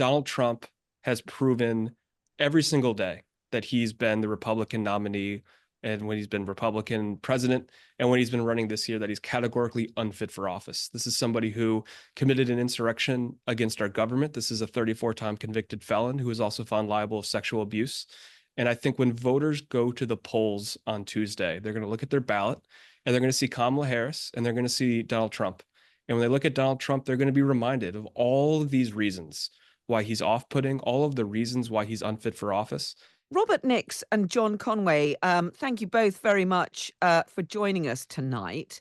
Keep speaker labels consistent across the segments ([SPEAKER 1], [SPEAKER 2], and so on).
[SPEAKER 1] Donald Trump has proven every single day that he's been the Republican nominee, and when he's been Republican president, and when he's been running this year, that he's categorically unfit for office. This is somebody who committed an insurrection against our government. This is a 34-time convicted felon who is also found liable of sexual abuse. And I think when voters go to the polls on Tuesday, they're going to look at their ballot and they're going to see Kamala Harris and they're going to see Donald Trump. And when they look at Donald Trump, they're going to be reminded of all of these reasons why he's off-putting, all of the reasons why he's unfit for office.
[SPEAKER 2] Robert Nix and John Conway, thank you both very much for joining us tonight.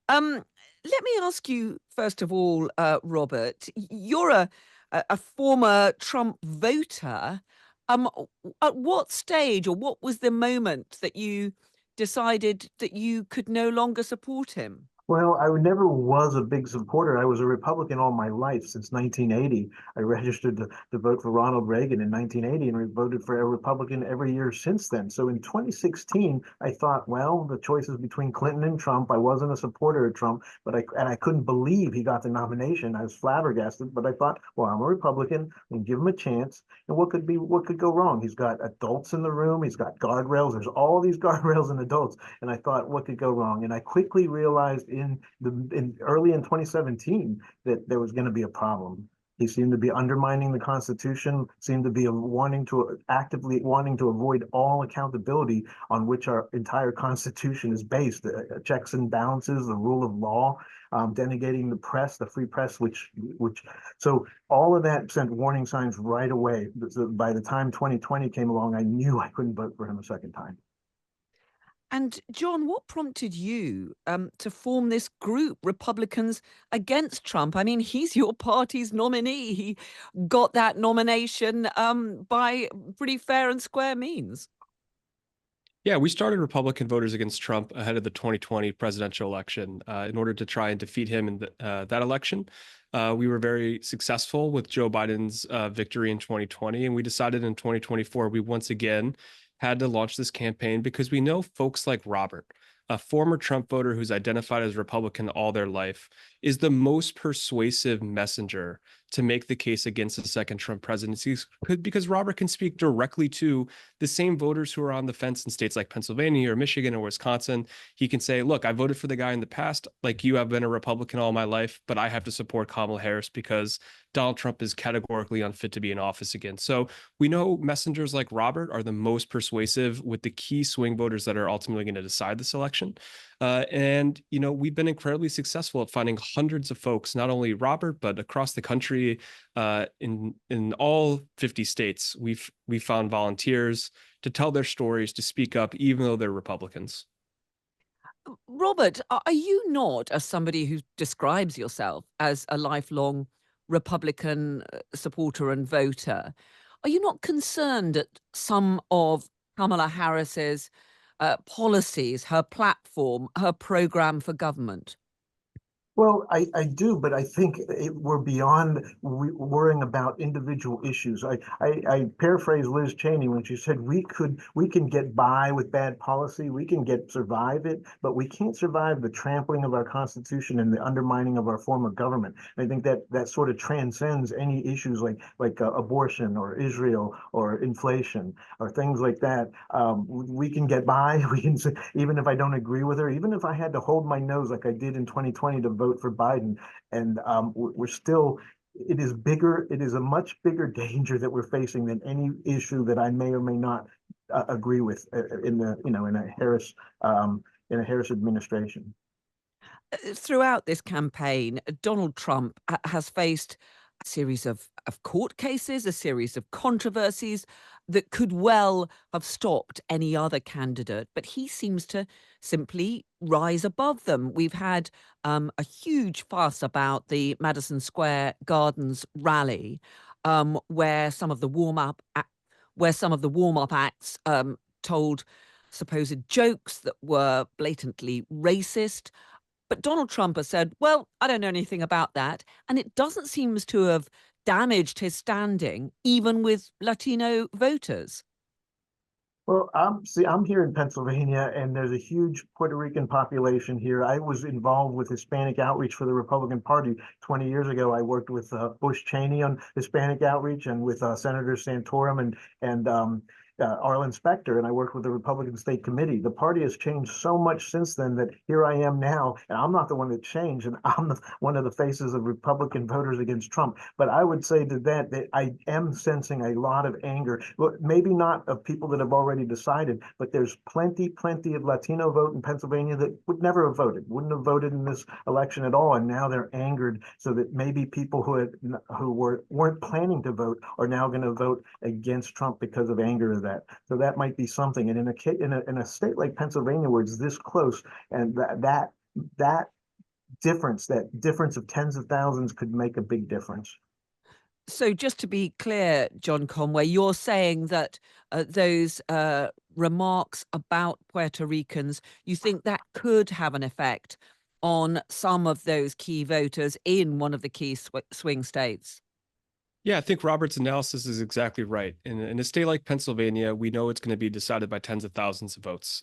[SPEAKER 2] Let me ask you, first of all, Robert, you're a former Trump voter. At what stage or what was the moment that you decided that you could no longer support him?
[SPEAKER 3] Well, I never was a big supporter. I was a Republican all my life since 1980. I registered to vote for Ronald Reagan in 1980 and voted for a Republican every year since then. So in 2016, I thought, well, the choice is between Clinton and Trump. I wasn't a supporter of Trump, but I couldn't believe he got the nomination. I was flabbergasted, but I thought, well, I'm a Republican and give him a chance. And what could go wrong? He's got adults in the room. He's got guardrails. There's all these guardrails and adults. And I thought, what could go wrong? And I quickly realized early in 2017 that there was going to be a problem. He seemed to be undermining the Constitution, seemed to be actively wanting to avoid all accountability on which our entire Constitution is based, checks and balances, the rule of law, denigrating the press, the free press, so all of that sent warning signs right away. So by the time 2020 came along, I knew I couldn't vote for him a second time.
[SPEAKER 2] And John, what prompted you to form this group, Republicans Against Trump? I mean, he's your party's nominee. He got that nomination by pretty fair and square means.
[SPEAKER 1] Yeah, we started Republican Voters Against Trump ahead of the 2020 presidential election in order to try and defeat him in that election. We were very successful with Joe Biden's victory in 2020, and we decided in 2024 we once again had to launch this campaign because we know folks like Robert, a former Trump voter who's identified as Republican all their life, is the most persuasive messenger to make the case against a second Trump presidency, because Robert can speak directly to the same voters who are on the fence in states like Pennsylvania or Michigan or Wisconsin. He can say, look, I voted for the guy in the past, like you have been a Republican all my life, but I have to support Kamala Harris because Donald Trump is categorically unfit to be in office again. So we know messengers like Robert are the most persuasive with the key swing voters that are ultimately going to decide this election. And, you know, we've been incredibly successful at finding hundreds of folks, not only Robert, but across the country, in all 50 states. We've found volunteers to tell their stories, to speak up, even though they're Republicans.
[SPEAKER 2] Robert, are you not, as somebody who describes yourself as a lifelong Republican supporter and voter, are you not concerned at some of Kamala Harris's policies, her platform, her program for government?
[SPEAKER 3] Well, I do, but I think we're beyond worrying about individual issues. I paraphrase Liz Cheney when she said we can get by with bad policy, we can survive it, but we can't survive the trampling of our Constitution and the undermining of our form of government. And I think that sort of transcends any issues like abortion or Israel or inflation or things like that. We can get by. We can, even if I don't agree with her, even if I had to hold my nose like I did in 2020 to vote for Biden, and we're still. It is bigger. It is a much bigger danger that we're facing than any issue that I may or may not agree with in a Harris administration.
[SPEAKER 2] Throughout this campaign, Donald Trump has faced a series of court cases, a series of controversies that could well have stopped any other candidate, but he seems to simply rise above them. We've had a huge fuss about the Madison Square Gardens rally, where some of the warm-up acts told supposed jokes that were blatantly racist. But Donald Trump has said, well, I don't know anything about that. And it doesn't seem to have damaged his standing, even with Latino voters.
[SPEAKER 3] Well, I'm here in Pennsylvania, and there's a huge Puerto Rican population here. I was involved with Hispanic outreach for the Republican Party 20 years ago. I worked with Bush Cheney on Hispanic outreach, and with Senator Santorum and Arlen Specter, and I worked with the Republican State Committee. The party has changed so much since then that here I am now, and I'm not the one that changed, and I'm one of the faces of Republican voters against Trump. But I would say that I am sensing a lot of anger. Well, maybe not of people that have already decided, but there's plenty of Latino vote in Pennsylvania that would never have voted, wouldn't have voted in this election at all, and now they're angered, so that maybe people weren't planning to vote are now going to vote against Trump because of anger of that. So that might be something. And in a state like Pennsylvania where it's this close, and that difference of tens of thousands could make a big difference.
[SPEAKER 2] So just to be clear, John Conway, you're saying that those remarks about Puerto Ricans, you think that could have an effect on some of those key voters in one of the key swing states?
[SPEAKER 1] Yeah, I think Robert's analysis is exactly right. In a state like Pennsylvania, we know it's going to be decided by tens of thousands of votes.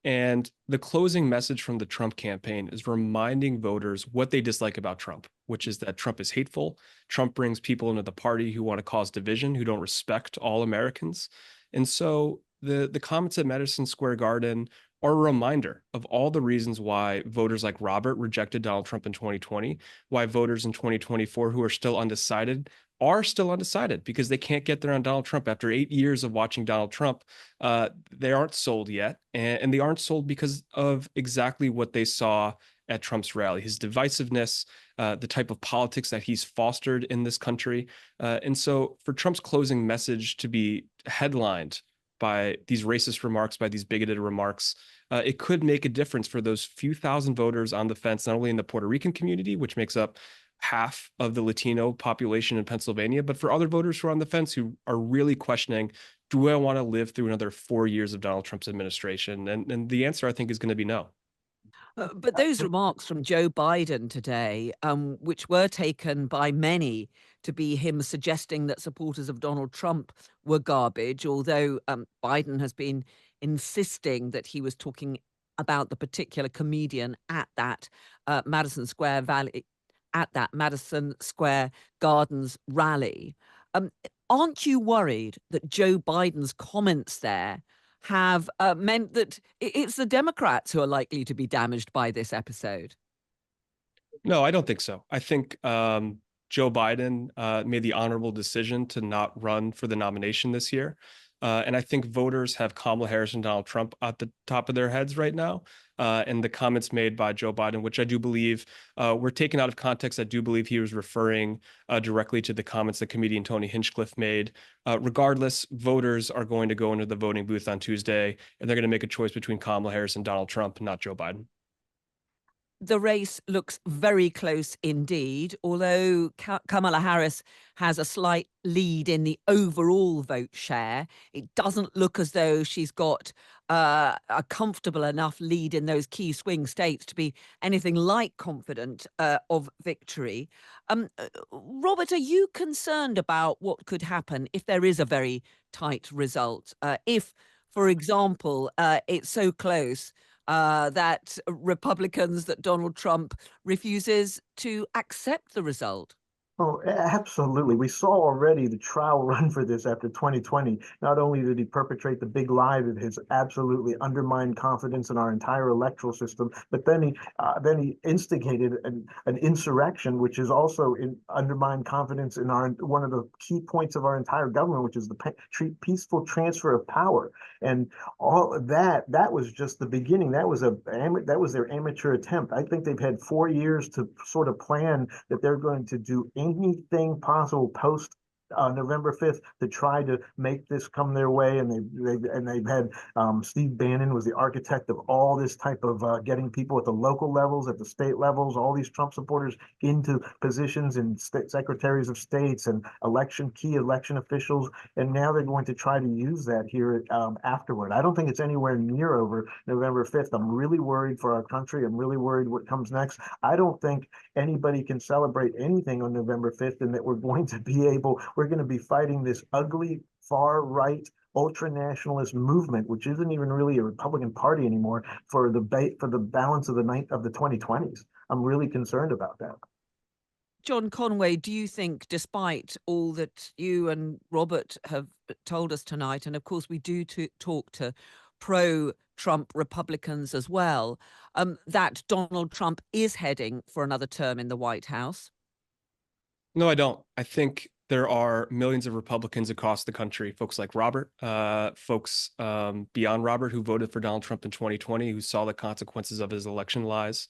[SPEAKER 1] And the closing message from the Trump campaign is reminding voters what they dislike about Trump, which is that Trump is hateful. Trump brings people into the party who want to cause division, who don't respect all Americans. And so the comments at Madison Square Garden are a reminder of all the reasons why voters like Robert rejected Donald Trump in 2020, why voters in 2024 who are still undecided because they can't get there on Donald Trump. After 8 years of watching Donald Trump, they aren't sold yet. And they aren't sold because of exactly what they saw at Trump's rally, his divisiveness, the type of politics that he's fostered in this country. And so for Trump's closing message to be headlined by these racist remarks, by these bigoted remarks, it could make a difference for those few thousand voters on the fence, not only in the Puerto Rican community, which makes up half of the Latino population in Pennsylvania, but for other voters who are on the fence who are really questioning, do I want to live through another 4 years of Donald Trump's administration? And the answer, I think, is going to be no.
[SPEAKER 2] But those remarks from Joe Biden today, which were taken by many to be him suggesting that supporters of Donald Trump were garbage, although Biden has been insisting that he was talking about the particular comedian at that Madison Square Valley, at that Madison Square Gardens rally. Aren't you worried that Joe Biden's comments there have meant that it's the Democrats who are likely to be damaged by this episode?
[SPEAKER 1] No, I don't think so. I think Joe Biden made the honorable decision to not run for the nomination this year. And I think voters have Kamala Harris and Donald Trump at the top of their heads right now. And the comments made by Joe Biden, which I do believe were taken out of context. I do believe he was referring directly to the comments that comedian Tony Hinchcliffe made. Regardless, voters are going to go into the voting booth on Tuesday, and they're going to make a choice between Kamala Harris and Donald Trump, not Joe Biden.
[SPEAKER 2] The race looks very close indeed, although Kamala Harris has a slight lead in the overall vote share. It doesn't look as though she's got a comfortable enough lead in those key swing states to be anything like confident of victory. Robert, are you concerned about what could happen if there is a very tight result? If, for example, it's so close that Republicans, that Donald Trump refuses to accept the result?
[SPEAKER 3] Oh, absolutely. We saw already the trial run for this after 2020. Not only did he perpetrate the big lie that has absolutely undermined confidence in our entire electoral system, but then he instigated an insurrection, which is also undermined confidence in our one of the key points of our entire government, which is the peaceful transfer of power. And all of that was just the beginning. That was their amateur attempt. I think they've had 4 years to sort of plan that they're going to do anything possible post November 5th to try to make this come their way, and they've had Steve Bannon was the architect of all this type of getting people at the local levels, at the state levels, all these Trump supporters into positions in secretaries of states and key election officials, and now they're going to try to use that here afterward. I don't think it's anywhere near over November 5th. I'm really worried for our country. I'm really worried what comes next. I don't think anybody can celebrate anything on November 5th, and that we're going to be able, we're going to be fighting this ugly far-right ultra-nationalist movement, which isn't even really a Republican Party anymore, for the balance of the 2020s. I'm really concerned about that.
[SPEAKER 2] John Conway, do you think, despite all that you and Robert have told us tonight, and of course we do talk to pro-Trump Republicans as well, that Donald Trump is heading for another term in the White House?
[SPEAKER 1] No, I don't. I think there are millions of Republicans across the country, folks like Robert, folks beyond Robert who voted for Donald Trump in 2020, who saw the consequences of his election lies,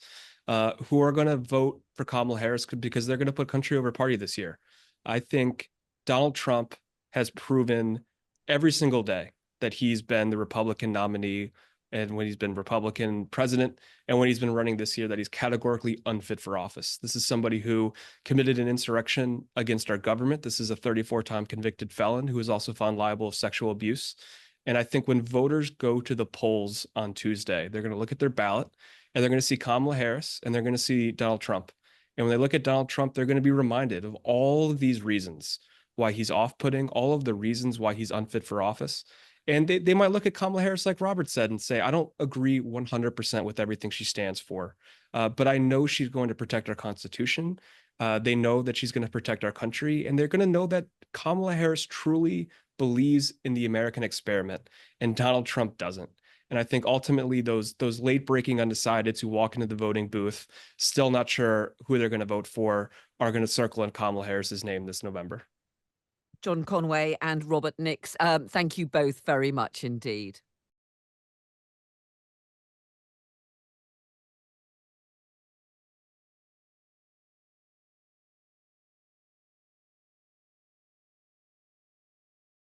[SPEAKER 1] who are going to vote for Kamala Harris because they're going to put country over party this year. I think Donald Trump has proven every single day that he's been the Republican nominee, and when he's been Republican president, and when he's been running this year, that he's categorically unfit for office. This is somebody who committed an insurrection against our government. This is a 34-time convicted felon who is also found liable of sexual abuse. And I think when voters go to the polls on Tuesday, they're going to look at their ballot and they're going to see Kamala Harris and they're going to see Donald Trump. And when they look at Donald Trump, they're going to be reminded of all of these reasons why he's off-putting, all of the reasons why he's unfit for office. And they might look at Kamala Harris, like Robert said, and say, I don't agree 100% with everything she stands for, but I know she's going to protect our Constitution. They know that she's going to protect our country, and they're going to know that Kamala Harris truly believes in the American experiment, and Donald Trump doesn't. And I think ultimately those late-breaking undecideds who walk into the voting booth, still not sure who they're going to vote for, are going to circle in Kamala Harris's name this November.
[SPEAKER 2] John Conway and Robert Nix, thank you both very much indeed.